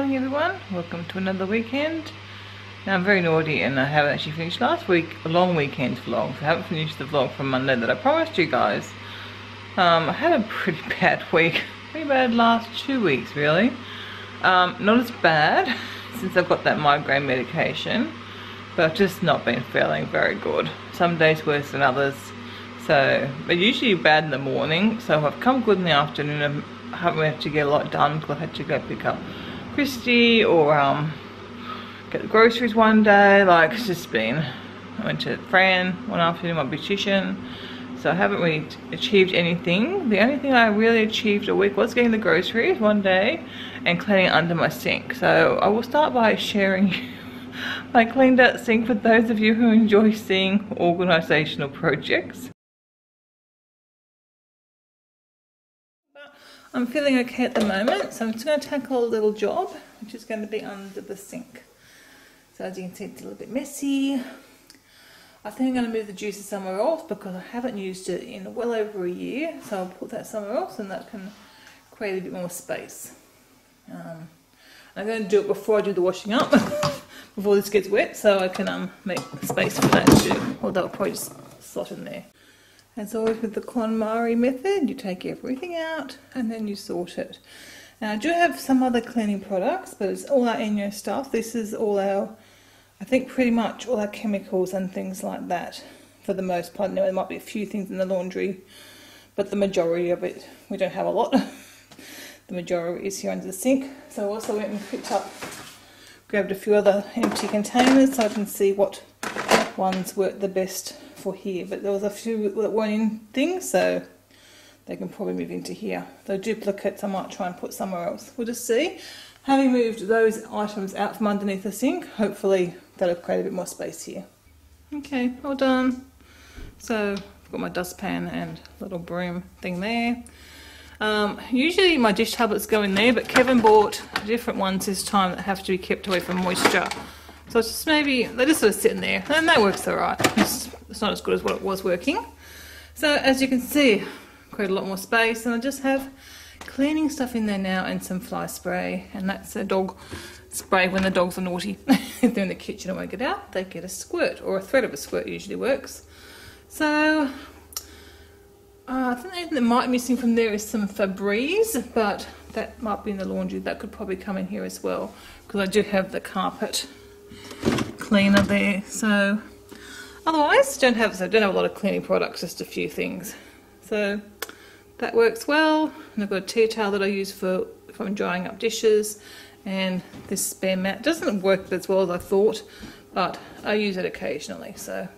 morning everyone, welcome to another weekend. Now I'm very naughty and I haven't actually finished last week, a long weekend vlog. So I haven't finished the vlog from Monday that I promised you guys. I had a pretty bad week, pretty bad last 2 weeks really. Not as bad since I've got that migraine medication, but I've just not been feeling very good. Some days worse than others. So, but usually bad in the morning, so I've come good in the afternoon. I haven't had to get a lot done because I had to go pick up Christy or get the groceries one day. Like, it's just been, I went to Fran one afternoon, my beautician, so I haven't really achieved anything. The only thing I really achieved a week was getting the groceries one day and cleaning under my sink. So I will start by sharing my cleaned out sink for those of you who enjoy seeing organisational projects. I'm feeling okay at the moment, so I'm just going to tackle a little job, which is going to be under the sink. So as you can see, it's a little bit messy. I think I'm going to move the juicer somewhere else because I haven't used it in well over a year, so I'll put that somewhere else and that can create a bit more space. I'm going to do it before I do the washing up, before this gets wet, so I can make space for that too, although I'll probably just slot in there. As always with the KonMari method, you take everything out and then you sort it. Now I do have some other cleaning products, but it's all our Enyo stuff. This is all our, I think pretty much all our chemicals and things like that for the most part. Now there might be a few things in the laundry, but the majority of it, we don't have a lot. The majority is here under the sink. So I also went and grabbed a few other empty containers so I can see what ones work the best for here, but there was a few that weren't in things, so they can probably move into here. The duplicates I might try and put somewhere else. We'll just see. Having moved those items out from underneath the sink, hopefully that'll create a bit more space here. Okay, all done. So I've got my dustpan and little broom thing there. Usually my dish tablets go in there, but Kevin bought different ones this time that have to be kept away from moisture. So it's just maybe, they just sort of sit in there, and that works alright. It's not as good as what it was working. So as you can see, create a lot more space, and I just have cleaning stuff in there now and some fly spray, and that's a dog spray when the dogs are naughty. If they're in the kitchen and won't get out, they get a squirt, or a thread of a squirt usually works. So I think the only thing that might be missing from there is some Febreze, but that might be in the laundry. That could probably come in here as well, because I do have the carpet cleaner there. So otherwise I don't have a lot of cleaning products, just a few things. So that works well. And I've got a tea towel that I use for if I'm drying up dishes, and this spare mat doesn't work as well as I thought, but I use it occasionally, so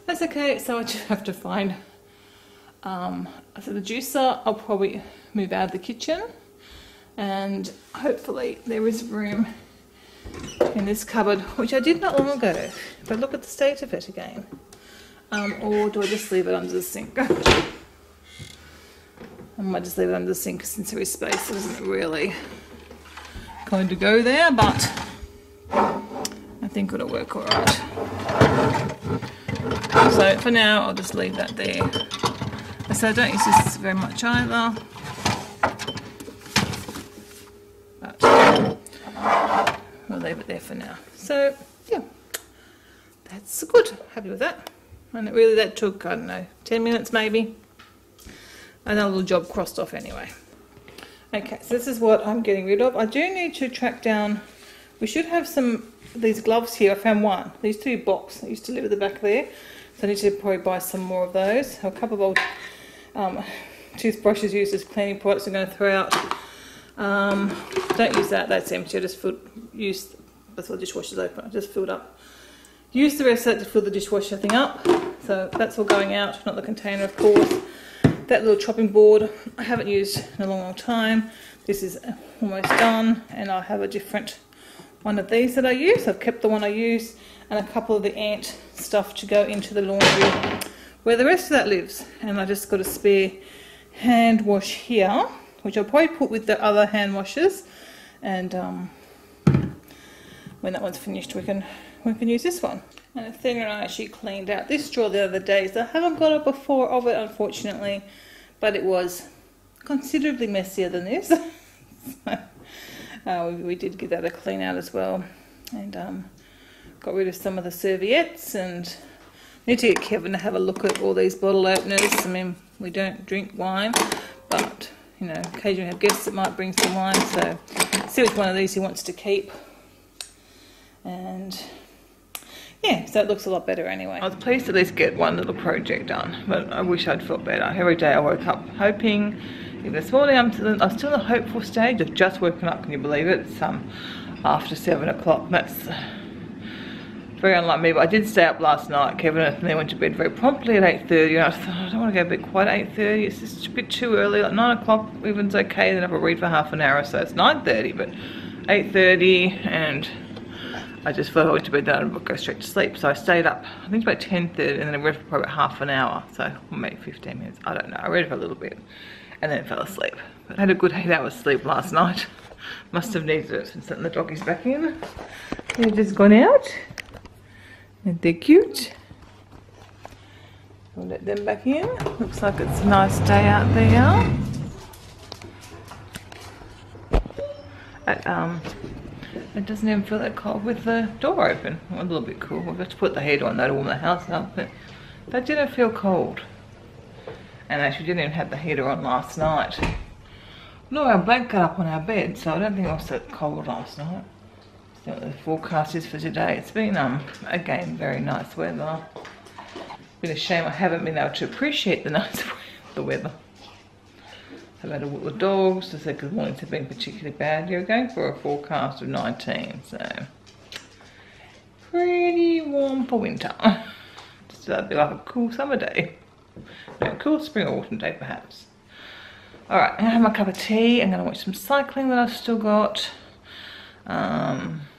that's okay. So I just have to find so the juicer I'll probably move out of the kitchen, and hopefully there is room in this cupboard, which I did not long ago, but look at the state of it again. Or do I just leave it under the sink? I might just leave it under the sink since there is space. It doesn't really going to go there, but I think it'll work alright. So for now I'll just leave that there. So I don't use this very much either, but I'll leave it there for now. So yeah, that's good. Happy with that. And really that took, I don't know, 10 minutes maybe. Another little job crossed off anyway. Okay, so this is what I'm getting rid of. I do need to track down, we should have some of these gloves here. I found one. These two box that used to live at the back there. So I need to probably buy some more of those. A couple of old toothbrushes used as cleaning products I'm going to throw out. Don't use that, that's empty. I just use, before the dishwasher's open, I just filled up. Use the rest of that to fill the dishwasher thing up. So that's all going out, not the container of course. That little chopping board I haven't used in a long, long time. This is almost done, and I have a different one of these that I use. I've kept the one I use, and a couple of the ant stuff to go into the laundry where the rest of that lives. And I just got a spare hand wash here, which I'll probably put with the other hand washes, and when that one's finished we can use this one. And the thing that I actually cleaned out this drawer the other day, so I haven't got a before of it unfortunately, but it was considerably messier than this. We did give that a clean out as well, and got rid of some of the serviettes, and need to get Kevin to have a look at all these bottle openers. I mean, we don't drink wine, but you know, occasionally we have guests that might bring some wine, so see which one of these he wants to keep. And yeah, so it looks a lot better anyway. I was pleased to at least get one little project done, but I wish I'd felt better. Every day I woke up hoping. Even this morning I'm still in the hopeful stage. I've just woken up, can you believe it? It's after 7 o'clock. That's very unlike me, but I did stay up last night. Kevin and they went to bed very promptly at 8:30, and I thought, I don't want to go to bed quite at 8:30. It's just a bit too early. Like 9 o'clock even's okay, then I'll read for half an hour or so. It's 9:30, but 8:30, and I just thought I went to bed then I'd go straight to sleep. So I stayed up, I think it's about 10:30, and then I read for probably about half an hour. So maybe 15 minutes, I don't know. I read for a little bit and then fell asleep. But I had a good 8 hours sleep last night. Must have needed it since letting the doggies back in. They've just gone out. And they're cute. We'll let them back in. Looks like it's a nice day out there. It doesn't even feel that cold with the door open. A little bit cool. We've got to put the heater on though to warm the house up, but that didn't feel cold. And actually didn't even have the heater on last night. No, our blanket up on our bed, so I don't think I was that cold last night. So the forecast is for today. It's been again very nice weather. Been a shame I haven't been able to appreciate the weather. I've had to walk the dogs to say because mornings have been particularly bad. You're going for a forecast of 19, so pretty warm for winter. Just that'd be like a cool summer day. No, cool spring or autumn day perhaps. Alright, I'm gonna have my cup of tea. I'm gonna watch some cycling that I've still got.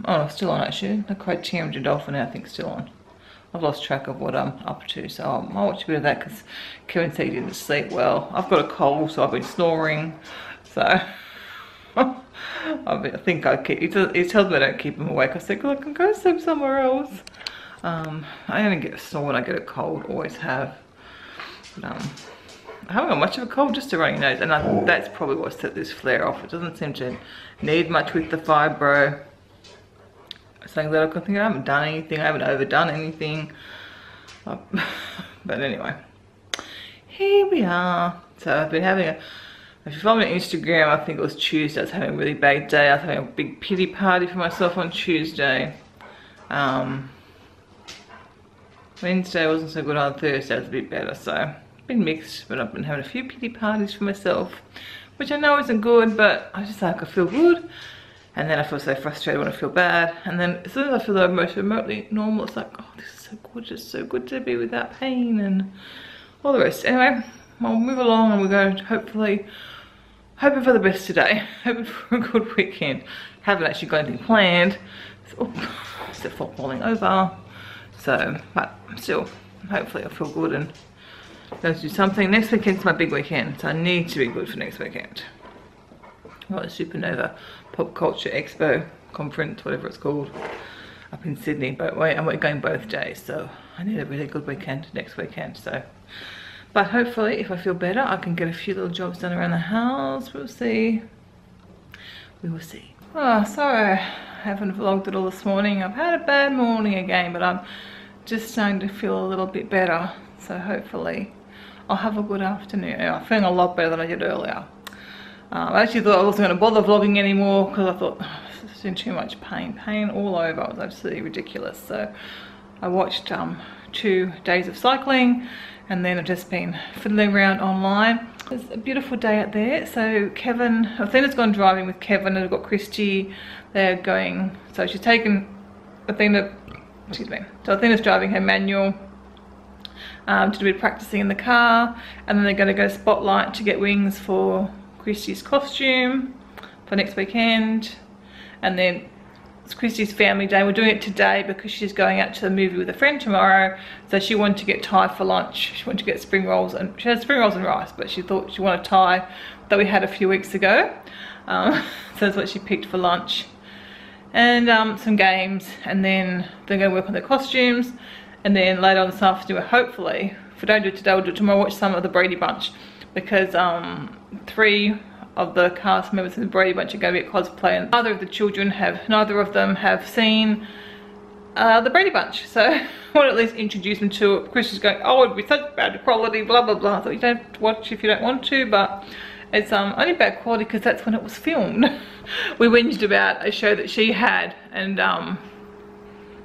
Oh, still on actually. The Criterium Godolphin I think still on. I've lost track of what I'm up to, so I'll watch a bit of that because Kevin said he didn't sleep well. I've got a cold, so I've been snoring. So I think I keep. He tells me I don't keep him awake. I said, well, I can go sleep somewhere else. I only get a snore when I get a cold. Always have. But, I haven't got much of a cold, just a runny nose, and I think that's probably what set this flare off. It doesn't seem to need much with the fibro. Saying that I think I haven't done anything, I haven't overdone anything. But anyway, here we are. So I've been having if you follow me on Instagram, I think it was Tuesday, I was having a really bad day. I was having a big pity party for myself on Tuesday. Wednesday wasn't so good, on Thursday it was a bit better, so been mixed, but I've been having a few pity parties for myself, which I know isn't good, but I just like I feel good, and then I feel so frustrated when I feel bad, and then as soon as I feel the most remotely normal, it's like, oh, this is so gorgeous, so good to be without pain and all the rest. Anyway, I'll move along, and we're going to hopefully hoping for the best today, hoping for a good weekend. Haven't actually got anything planned, except for falling over, so but still hopefully I'll feel good and going to do something. Next weekend's my big weekend, so I need to be good for next weekend. Got a Supernova Pop Culture Expo conference, whatever it's called, up in Sydney, but I'm going both days, so I need a really good weekend next weekend. So, but hopefully if I feel better I can get a few little jobs done around the house. We'll see. We will see. Oh, sorry I haven't vlogged it all this morning. I've had a bad morning again, but I'm just starting to feel a little bit better, so hopefully I'll have a good afternoon. I'm feeling a lot better than I did earlier. I actually thought I wasn't going to bother vlogging anymore because I thought, oh, this is in too much pain all over. It was absolutely ridiculous. So I watched 2 days of cycling, and then I've just been fiddling around online. It's a beautiful day out there. So Kevin, Athena's gone driving with Kevin, and I've got Christy. They're going, so she's taken Athena, excuse me, so Athena's driving her manual to do a bit of practicing in the car, and then they're going to go Spotlight to get wings for Christy's costume for next weekend, and then it's Christy's family day. We're doing it today because she's going out to the movie with a friend tomorrow, so she wanted to get Thai for lunch. She wanted to get spring rolls, and she had spring rolls and rice, but she thought she wanted Thai that we had a few weeks ago, so that's what she picked for lunch, and some games, and then they're going to work on their costumes, and then later on this afternoon, hopefully, if we don't do it today, we'll do it tomorrow, watch some of the Brady Bunch, because 3 of the cast members in the Brady Bunch are going to be at cosplay, and neither of them have seen the Brady Bunch, so I want to at least introduce them to it. Chris is going, oh, it'd be such bad quality, blah blah blah. So you don't have to watch if you don't want to, but it's only bad quality because that's when it was filmed. We whinged about a show that she had, and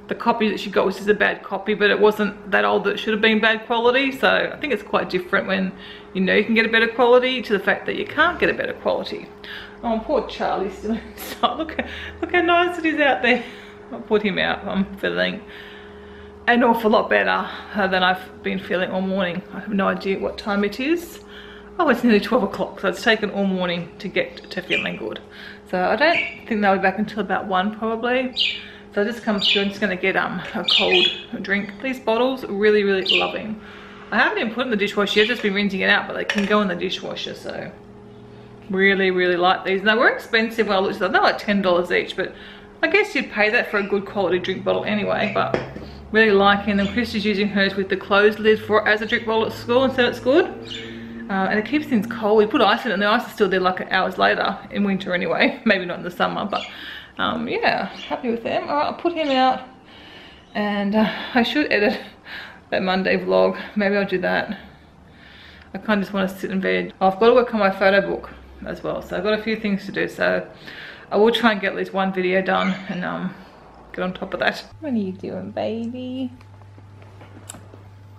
the copy that she got was just a bad copy, but it wasn't that old that it should have been bad quality. So I think it's quite different when you know you can get a better quality to the fact that you can't get a better quality. Oh, poor Charlie's still inside. Look how nice it is out there. I'll put him out. I'm feeling an awful lot better than I've been feeling all morning. I have no idea what time it is. Oh, it's nearly 12 o'clock, so it's taken all morning to get to feeling good. So I don't think they'll be back until about 1 probably. So I just come through. I'm just going to get a cold drink. These bottles, really, really loving. I haven't even put in the dishwasher yet, just been rinsing it out, but they can go in the dishwasher, so really, really like these. And they were expensive when I looked at them. They're like $10 each, but I guess you'd pay that for a good quality drink bottle anyway, but really liking them. Chris is using hers with the closed lid as a drink bottle at school, and so it's good. And it keeps things cold. We put ice in it, and the ice is still there like hours later, in winter anyway. Maybe not in the summer, but yeah, happy with them. Alright, I'll put him out, and I should edit that Monday vlog. Maybe I'll do that. I kind of just want to sit in bed. Oh, I've got to work on my photo book as well, so I've got a few things to do, so I will try and get at least one video done and get on top of that. What are you doing, baby?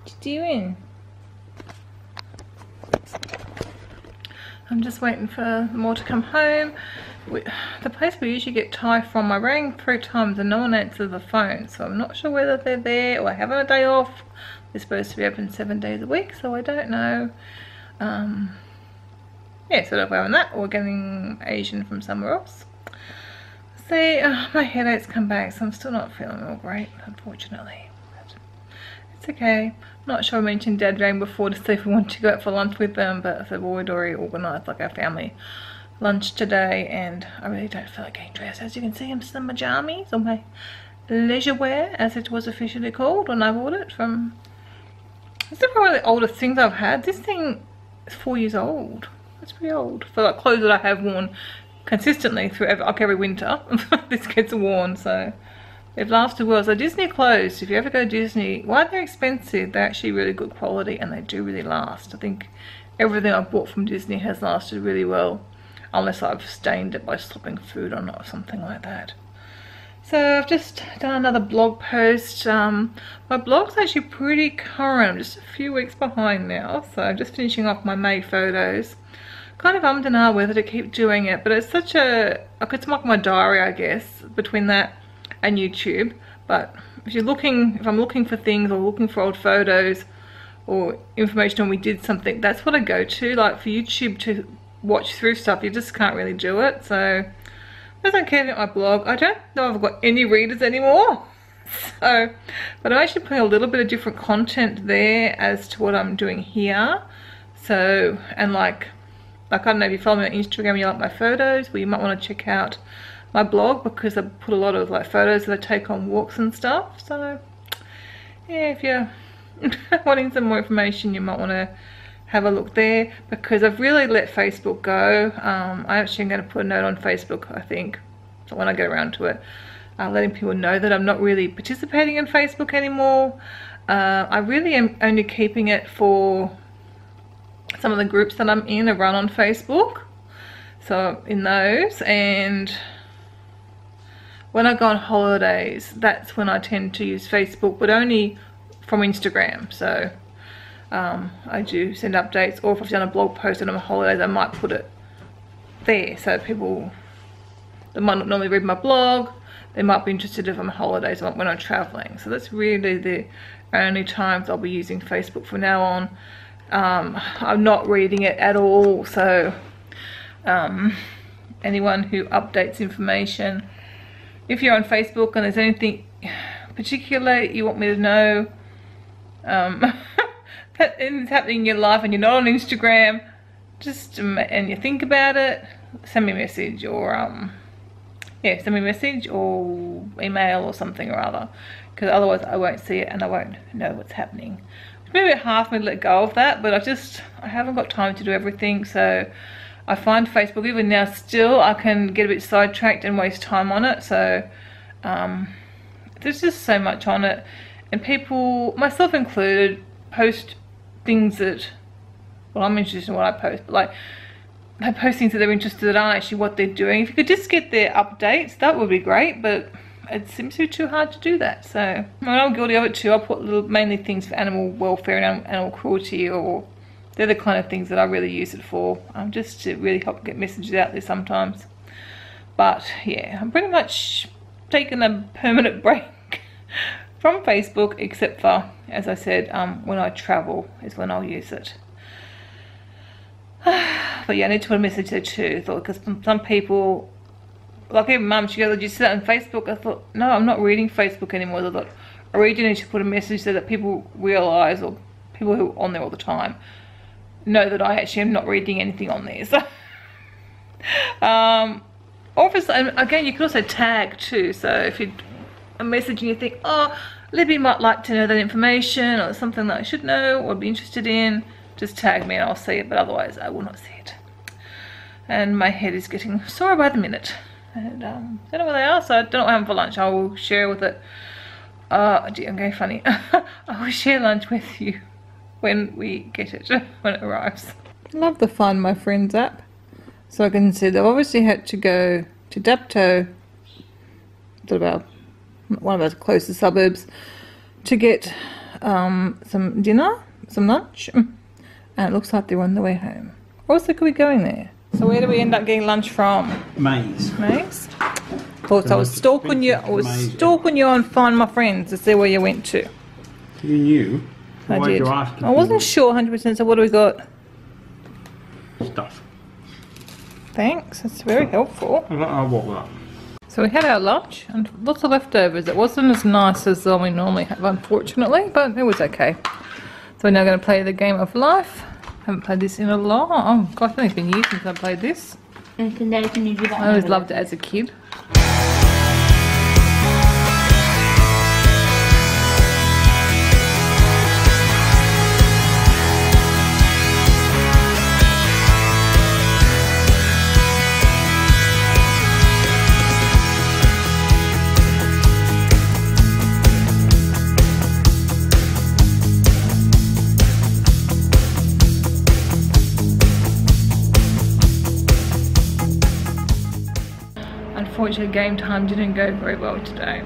What you doing? I'm just waiting for more to come home. The place we usually get Thai from, I rang 3 times and no one answered the phone, so I'm not sure whether they're there or having a day off. They're supposed to be open 7 days a week, so I don't know. Yeah, so if we're having that or getting Asian from somewhere else. See, my headache's come back, so I'm still not feeling all great, unfortunately. But it's okay. I'm not sure I mentioned Dad rang before to see if we wanted to go out for lunch with them, but I said, well, we'd already organised like our family lunch today, and I really don't feel like getting dressed. As you can see, I'm still in my jammies, or my leisure wear, as it was officially called when I bought it from... This is probably the oldest things I've had. This thing is 4 years old. That's pretty old for like clothes that I have worn consistently through every winter. This gets worn, so it lasted well. So Disney clothes, if you ever go to Disney, while they're expensive, they're actually really good quality and they do really last. I think everything I've bought from Disney has lasted really well, unless I've stained it by slopping food on it or something like that. So I've just done another blog post. My blog's actually pretty current. I'm just a few weeks behind now, so I'm just finishing off my May photos. Kind of ummed and ahed whether to keep doing it, but it's such a, it's like my diary, I guess, between that and YouTube. But if I'm looking for things or looking for old photos or information on we did something, that's what I go to. Like for YouTube to watch through stuff, you just can't really do it. So I don't care about my blog. I don't know if I've got any readers anymore. So, but I'm actually putting a little bit of different content there as to what I'm doing here. So, and like I don't know if you follow me on Instagram and you like my photos, well, you might want to check out my blog because I put a lot of like photos that I take on walks and stuff. So yeah, if you're wanting some more information, you might want to have a look there, because I've really let Facebook go. I actually am going to put a note on Facebook, I think, when I get around to it, letting people know that I'm not really participating in Facebook anymore. I really am only keeping it for some of the groups that I'm in, are run on Facebook, so in those, and when I go on holidays, that's when I tend to use Facebook, but only from Instagram. So I do send updates, or if I've done a blog post on my holidays, I might put it there, so people that might not normally read my blog, they might be interested if I'm on holidays or when I'm traveling. So that's really the only times I'll be using Facebook from now on. I'm not reading it at all, so anyone who updates information, if you're on Facebook and there's anything particular you want me to know that is happening in your life and you're not on Instagram, just and you think about it, send me a message, or yeah, send me a message or email or something or other, because otherwise I won't see it and I won't know what's happening. It's maybe a bit hard for me to let go of that, but I haven't got time to do everything, so I find Facebook, even now still, I can get a bit sidetracked and waste time on it. So there's just so much on it, and people, myself included, post things that, well, I'm interested in what I post, but like they post things that they're interested in aren't actually what they're doing. If you could just get their updates, that would be great, but it seems to be too hard to do that. So I'm guilty of it too. I put mainly things for animal welfare and animal cruelty, or they're the kind of things that I really use it for, just to really help get messages out there sometimes. But yeah, I'm pretty much taking a permanent break from Facebook, except for, as I said, when I travel is when I'll use it. But yeah, I need to put a message there too, because some people, like even Mum, she goes, "Did you see that on Facebook?" I thought, no, I'm not reading Facebook anymore. I thought, I really do need to put a message so that people realise, or people who are on there all the time, know that I actually am not reading anything on there. So, obviously, again, you can also tag too. So if you are messaging, you think, oh, Libby might like to know that information, or something that I should know or be interested in, just tag me and I'll see it, but otherwise I will not see it. And my head is getting sore by the minute. And I don't know where they are, so I don't know what I'm having for lunch. I will share with it. Oh dear, I'm going funny. I will share lunch with you when we get it, when it arrives. Love the Find My Friends app. So I can see they've obviously had to go to Dapto, about one of our closest suburbs, to get some dinner, some lunch, and it looks like they're on the way home. Or else they could be going there. So where do we end up getting lunch from? Maze. Maze? Of course, I was stalking you. I was stalking you on Find My Friends to see where you went to. You knew. I did. I wasn't sure 100%. So what do we got? Stuff. Thanks. That's very helpful. I'll walk that. So we had our lunch and lots of leftovers. It wasn't as nice as we normally have, unfortunately, but it was okay. So we're now going to play the game of life. Haven't played this in a long. Oh gosh, I think it's been years since I played this. I always loved it as a kid. Unfortunately, game time didn't go very well today,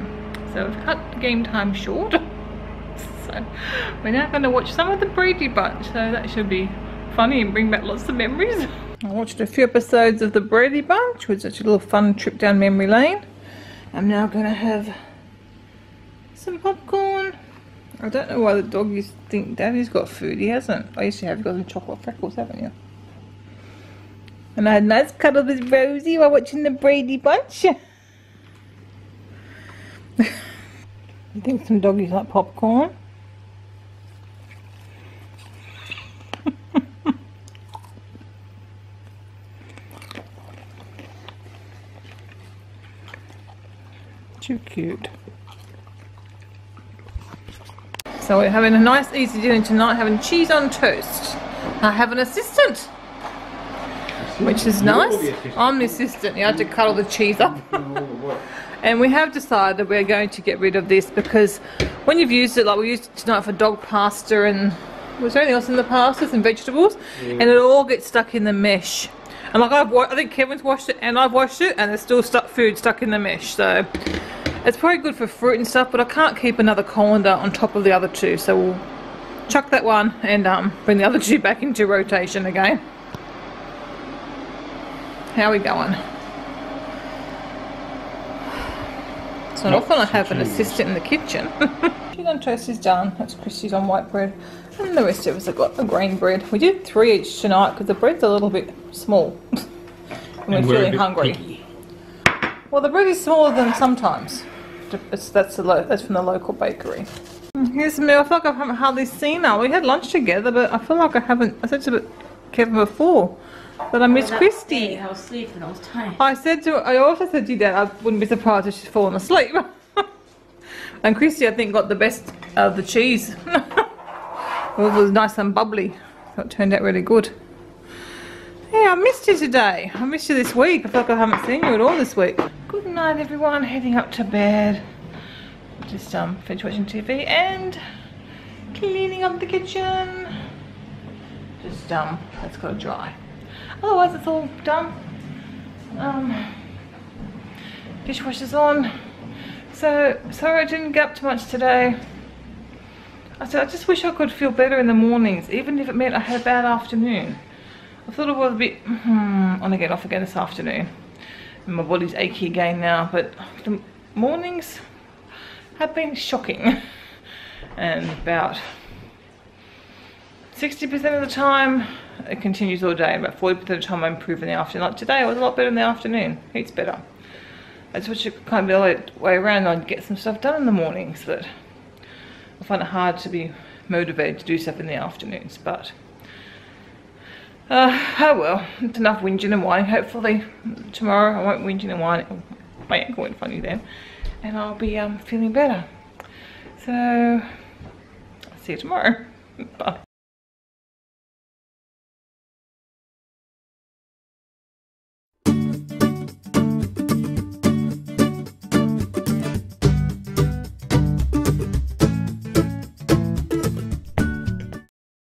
so we've cut the game time short. So we're now going to watch some of the Brady Bunch, so that should be funny and bring back lots of memories. I watched a few episodes of the Brady Bunch, which was such a little fun trip down memory lane. I'm now going to have some popcorn. I don't know why the doggies think Daddy's got food. He hasn't. I used to have. You've got some chocolate freckles, haven't you? And I had a nice cuddle with Rosie while watching the Brady Bunch. I think some doggies like popcorn. Too cute. So we're having a nice easy dinner tonight, having cheese on toast. I have an assistant, which is nice. I'm the assistant. You have to cut all the cheese up. And we have decided we're going to get rid of this, because when you've used it, like we used it tonight for dog pasta, and was there anything else in the pastas and vegetables, and it all gets stuck in the mesh. And like I think Kevin's washed it and I've washed it, and there's still food stuck in the mesh. So it's probably good for fruit and stuff, but I can't keep another colander on top of the other two, so we'll chuck that one and bring the other two back into rotation again. How are we going? It's not often I have an assistant in the kitchen. Cheese on toast is done. That's Christy's on white bread. And the rest of us have got the grain bread. We did 3 each tonight because the bread's a little bit small. and we're feeling hungry. Picky. Well, the bread is smaller than sometimes. That's from the local bakery. Here's the meal. I feel like I haven't hardly seen her. We had lunch together, but I feel like I haven't. I said to Kevin before that I miss Christy. I was sleeping, I was tired. I also said to you that I wouldn't be surprised if she's fallen asleep. And Christy, I think, got the best of the cheese. It was nice and bubbly, so it turned out really good. Hey, I missed you today. I missed you this week. I feel like I haven't seen you at all this week. Good night, everyone. Heading up to bed. Just finished watching TV and cleaning up the kitchen. Just it's got to dry. Otherwise, it's all done. Dishwasher's on. So sorry I didn't get up too much today. I just wish I could feel better in the mornings, even if it meant I had a bad afternoon. I thought it was a bit on again, off again this afternoon. And my body's achy again now, but the mornings have been shocking. And about 60% of the time, it continues all day. About 40% of the time I improve in the afternoon. Like today, I was a lot better in the afternoon. Heaps better. I just wish it kind of be the other way around. I'd get some stuff done in the mornings, but I find it hard to be motivated to do stuff in the afternoons. But oh well, it's enough whinging and whining. Hopefully tomorrow I won't whinge and whine. My ankle went funny then, and I'll be feeling better. So I'll see you tomorrow. Bye.